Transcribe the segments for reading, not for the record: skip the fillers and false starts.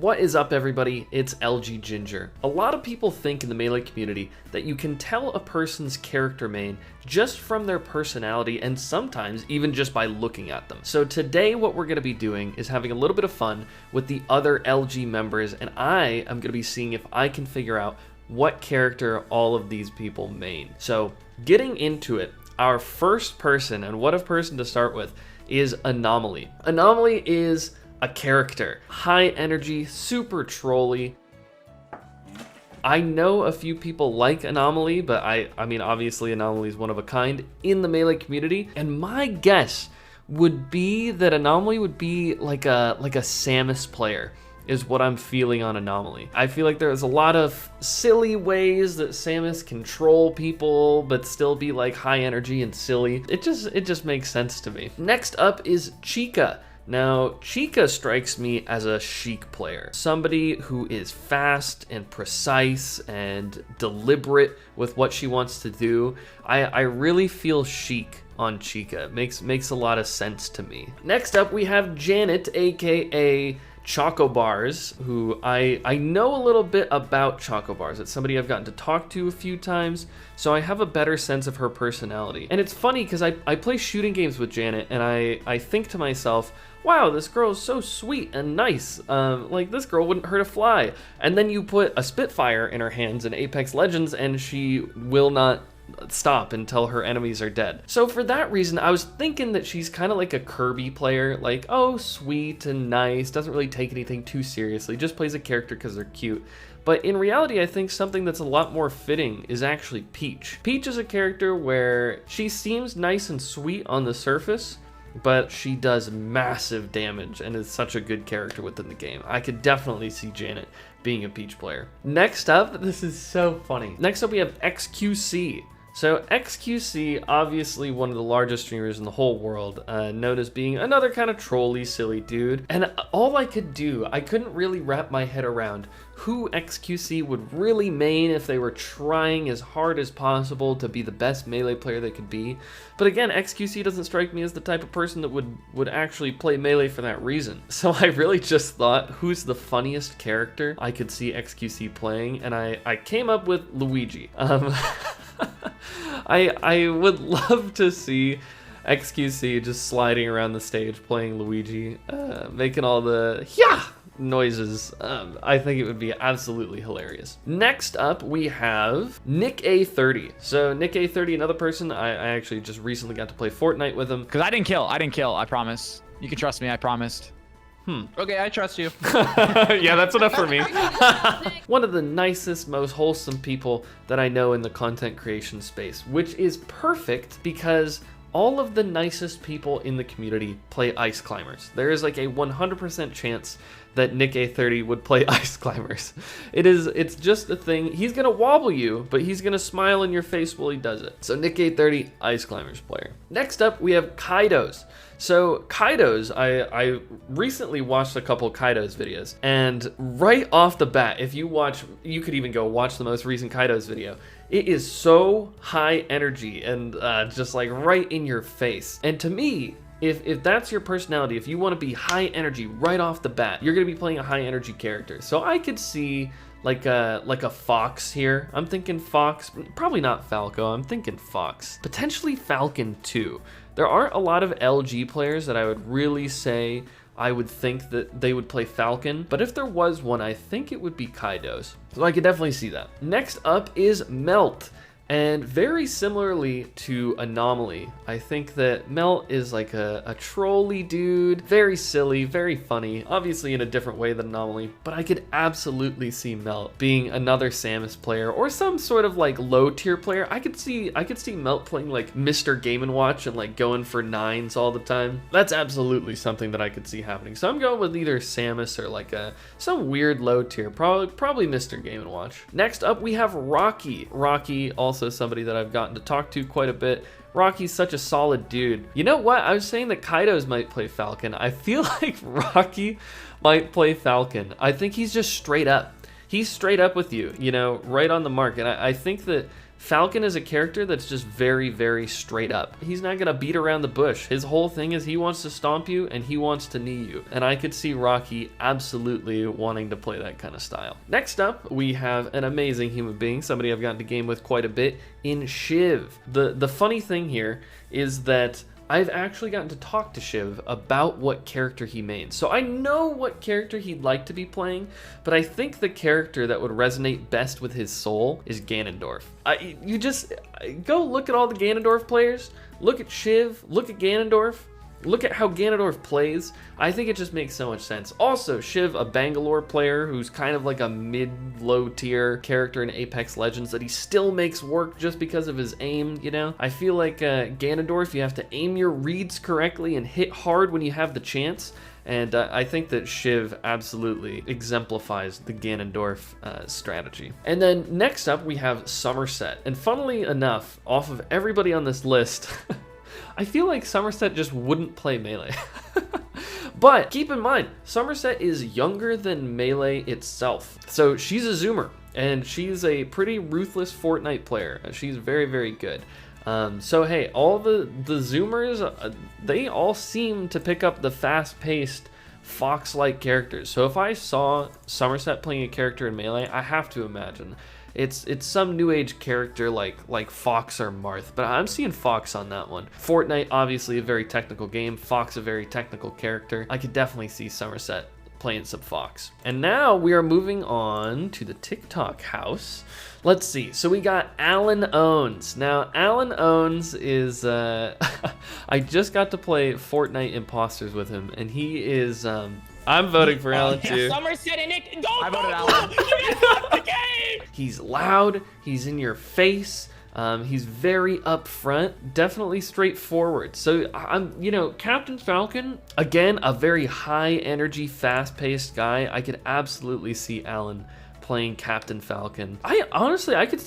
What is up, everybody? It's LG Ginger. A lot of people think in the Melee community that you can tell a person's character main just from their personality and sometimes even just by looking at them. So today what we're going to be doing is having a little bit of fun with the other LG members, and I am going to be seeing if I can figure out what character all of these people main. So getting into it, our first person, and what a person to start with, is Anomaly. Anomaly is a character, high energy, super trolly. I know a few people like Anomaly, but I mean, obviously Anomaly is one of a kind in the Melee community, and my guess would be that Anomaly would be like a Samus player, is what I'm feeling on Anomaly. I feel like there's a lot of silly ways that Samus can troll people, but still be like high energy and silly. It just makes sense to me. Next up is Chica. Now, Chica strikes me as a chic player, somebody who is fast and precise and deliberate with what she wants to do. I really feel chic on Chica. Makes a lot of sense to me. Next up, we have Janet, aka Choco Bars, who I know a little bit about Choco Bars. It's somebody I've gotten to talk to a few times, so I have a better sense of her personality. And it's funny because I play shooting games with Janet, and I think to myself, wow, this girl is so sweet and nice. Like, this girl wouldn't hurt a fly. And then you put a Spitfire in her hands in Apex Legends, and she will not stop until her enemies are dead. So for that reason, I was thinking that she's kind of like a Kirby player, like, oh, sweet and nice, doesn't really take anything too seriously, just plays a character because they're cute. But in reality, I think something that's a lot more fitting is actually Peach. Peach is a character where she seems nice and sweet on the surface, but she does massive damage and is such a good character within the game. I could definitely see Janet being a Peach player. Next up, this is so funny. Next up, we have XQC. So XQC, obviously one of the largest streamers in the whole world, known as being another kind of trolly, silly dude. And all I couldn't really wrap my head around who XQC would really main if they were trying as hard as possible to be the best Melee player they could be. But again, XQC doesn't strike me as the type of person that would actually play Melee for that reason. So I really just thought, who's the funniest character I could see XQC playing? And I came up with Luigi. I would love to see XQC just sliding around the stage playing Luigi, making all the yeah noises. I think it would be absolutely hilarious. Next up, we have Nick A30. So Nick A30, another person, I actually just recently got to play Fortnite with him. Because I didn't kill, I promise. You can trust me, I promised. Okay, I trust you. Yeah, that's enough for me. One of the nicest, most wholesome people that I know in the content creation space, which is perfect because all of the nicest people in the community play Ice Climbers. There is like a 100% chance that Nick A30 would play Ice Climbers. It's just a thing. He's gonna wobble you, but he's gonna smile in your face while he does it. So Nick A30, Ice Climbers player. Next up, we have Kaidos. So Kaidos, I recently watched a couple Kaidos videos, and right off the bat, if you could even go watch the most recent Kaidos video. It is so high energy and just like right in your face. And to me, if that's your personality, if you want to be high energy right off the bat, you're going to be playing a high energy character. So I could see like a Fox here. I'm thinking Fox, probably not Falco, I'm thinking Fox. Potentially Falcon too. There aren't a lot of LG players that I would really say I would think that they would play Falcon, but if there was one, I think it would be Kaidos. So I could definitely see that. Next up is Melt. And very similarly to Anomaly, I think that Melt is like a trolly dude, very silly, very funny, obviously in a different way than Anomaly, but I could absolutely see Melt being another Samus player or some sort of like low tier player. I could see Melt playing like Mr. Game & Watch and like going for 9s all the time. That's absolutely something that I could see happening. So I'm going with either Samus or like some weird low tier, probably Mr. Game & Watch. Next up, we have Rocky. Rocky, also somebody that I've gotten to talk to quite a bit. Rocky's such a solid dude. You know what? I was saying that Kaidos might play Falcon. I feel like Rocky might play Falcon. I think he's just straight up. He's straight up with you, you know, right on the mark. And I think that Falcon is a character that's just very, very straight up. He's not gonna beat around the bush. His whole thing is he wants to stomp you and he wants to knee you. And I could see Rocky absolutely wanting to play that kind of style. Next up, we have an amazing human being, somebody I've gotten to game with quite a bit, in Shiv. The funny thing here is that I've actually gotten to talk to Shiv about what character he mains. So I know what character he'd like to be playing, but I think the character that would resonate best with his soul is Ganondorf. You just go look at all the Ganondorf players, look at Shiv, look at Ganondorf, look at how Ganondorf plays. I think it just makes so much sense. Also, Shiv, a Bangalore player who's kind of like a mid-low tier character in Apex Legends that he still makes work just because of his aim, you know? I feel like Ganondorf, you have to aim your reads correctly and hit hard when you have the chance. And I think that Shiv absolutely exemplifies the Ganondorf strategy. And then next up, we have Summerset. And funnily enough, off of everybody on this list, I feel like Summerset just wouldn't play Melee. But keep in mind, Summerset is younger than Melee itself. So she's a Zoomer, and she's a pretty ruthless Fortnite player. She's very, very good. So hey, all the Zoomers, they all seem to pick up the fast-paced, Fox-like characters. So if I saw Summerset playing a character in Melee, I have to imagine it's some new age character like Fox or Marth, but I'm seeing Fox on that one. Fortnite, obviously a very technical game. Fox, a very technical character. I could definitely see Summerset playing some Fox. And now we are moving on to the TikTok house. Let's see. So we got Alan Owens. Now, Alan Owens is, I just got to play Fortnite Imposters with him, and he is, I'm voting for Alan too. Summerset and Nick, go, I voted Alan. the game! He's loud, he's in your face, he's very upfront, definitely straightforward. So Captain Falcon, again, a very high energy, fast-paced guy. I could absolutely see Alan playing Captain Falcon. I could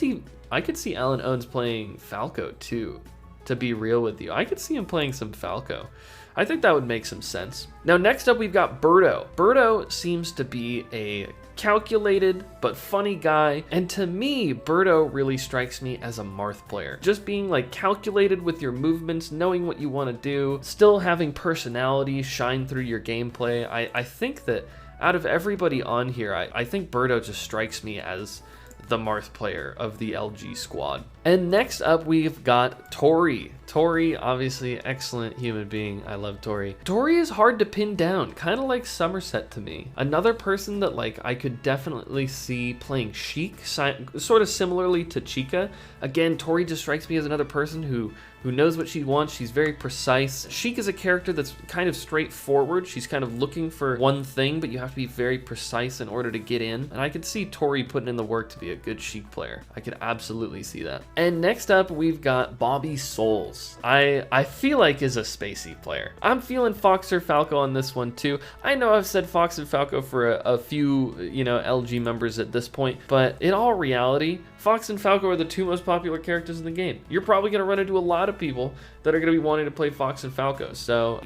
see Alan Owens playing Falco too, to be real with you. I could see him playing some Falco. I think that would make some sense. Now, next up, we've got Bento. Bento seems to be a calculated but funny guy, and to me, Bento really strikes me as a Marth player. Just being like calculated with your movements, knowing what you want to do, still having personality shine through your gameplay. I think that out of everybody on here, I think Bento just strikes me as the Marth player of the LG squad. And next up, we've got Tori. Tori, obviously, excellent human being. I love Tori. Tori is hard to pin down, kind of like Summerset to me. Another person that I could definitely see playing Sheik, sort of similarly to Chica. Again, Tori just strikes me as another person who knows what she wants. She's very precise. Sheik is a character that's kind of straightforward. She's kind of looking for one thing, but you have to be very precise in order to get in. And I could see Tori putting in the work to be a good Sheik player. I could absolutely see that. And next up, we've got Bobby Souls. I feel like is a spacey player. I'm feeling Fox or Falco on this one too. I know I've said Fox and Falco for a few, LG members at this point, but in all reality, Fox and Falco are the two most popular characters in the game. You're probably going to run into a lot of people that are going to be wanting to play Fox and Falco. So,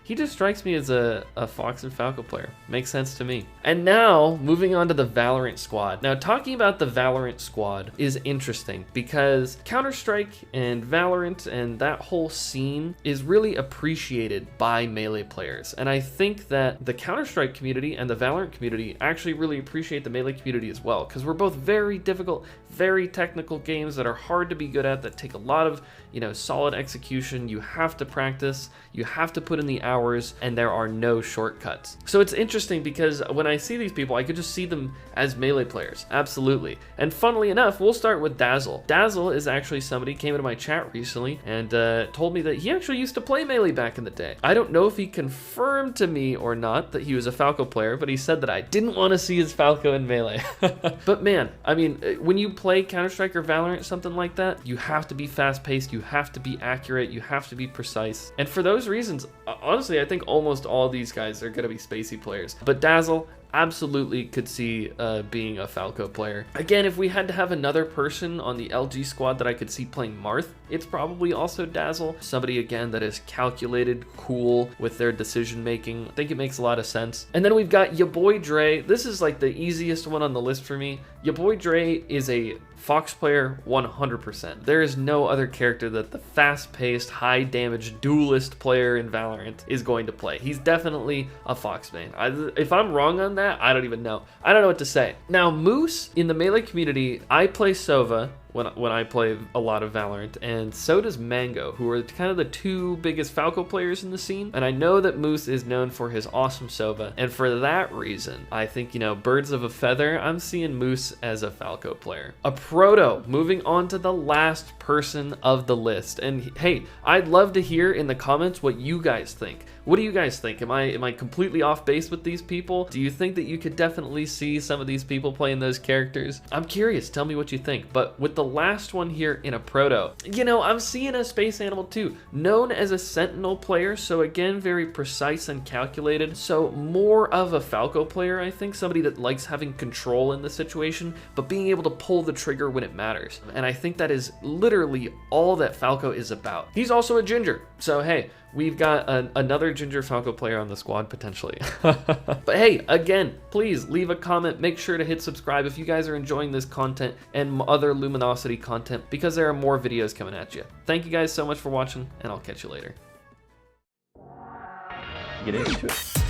he just strikes me as a Fox and Falco player. Makes sense to me. And now, moving on to the Valorant squad. Now, talking about the Valorant squad is interesting because Counter-Strike and Valorant and that whole scene is really appreciated by Melee players. And I think that the Counter-Strike community and the Valorant community actually really appreciate the Melee community as well, because we're both very difficult, very technical games that are hard to be good at, that take a lot of, solid execution. You have to practice, you have to put in the hours, and there are no shortcuts. So it's interesting because when I see these people, I could just see them as Melee players, absolutely. And funnily enough, we'll start with dazzLe. dazzLe is actually somebody came into my chat recently and told me that he actually used to play Melee back in the day. I don't know if he confirmed to me or not that he was a Falco player, but he said that I didn't want to see his Falco in Melee. But man, I mean, when you play Counter-Strike or Valorant, something like that, you have to be fast-paced, you have to be accurate, you have to be precise. And for those reasons, honestly, I think almost all these guys are going to be spacey players. But dazzLe, absolutely could see being a Falco player. Again, if we had to have another person on the LG squad that I could see playing Marth, it's probably also dazzLe. Somebody, again, that is calculated, cool with their decision making. I think it makes a lot of sense. And then we've got YaBoiDre. This is like the easiest one on the list for me. YaBoiDre is a Fox player 100%. There is no other character that the fast-paced, high-damage duelist player in Valorant is going to play. He's definitely a Fox main. If I'm wrong on that, I don't even know. I don't know what to say. Now, Moose, in the melee community, I play Sova when I play a lot of Valorant, and so does Mango, who are kind of the two biggest Falco players in the scene. And I know that Moose is known for his awesome Sova, and for that reason, I think, you know, birds of a feather, I'm seeing Moose as a Falco player. Aproto, moving on to the last person of the list. And hey, I'd love to hear in the comments what you guys think. What do you guys think? Am I completely off base with these people? Do you think that you could definitely see some of these people playing those characters? I'm curious, tell me what you think. But with the last one here in Aproto, you know, I'm seeing a space animal too, known as a sentinel player, so again, very precise and calculated, so more of a Falco player, I think, somebody that likes having control in the situation, but being able to pull the trigger when it matters. And I think that is literally all that Falco is about. He's also a ginger, so hey, we've got another ginger Falco player on the squad potentially. But hey, again, please leave a comment. Make sure to hit subscribe if you guys are enjoying this content and other Luminosity content, because there are more videos coming at you. Thank you guys so much for watching, and I'll catch you later. Get into it.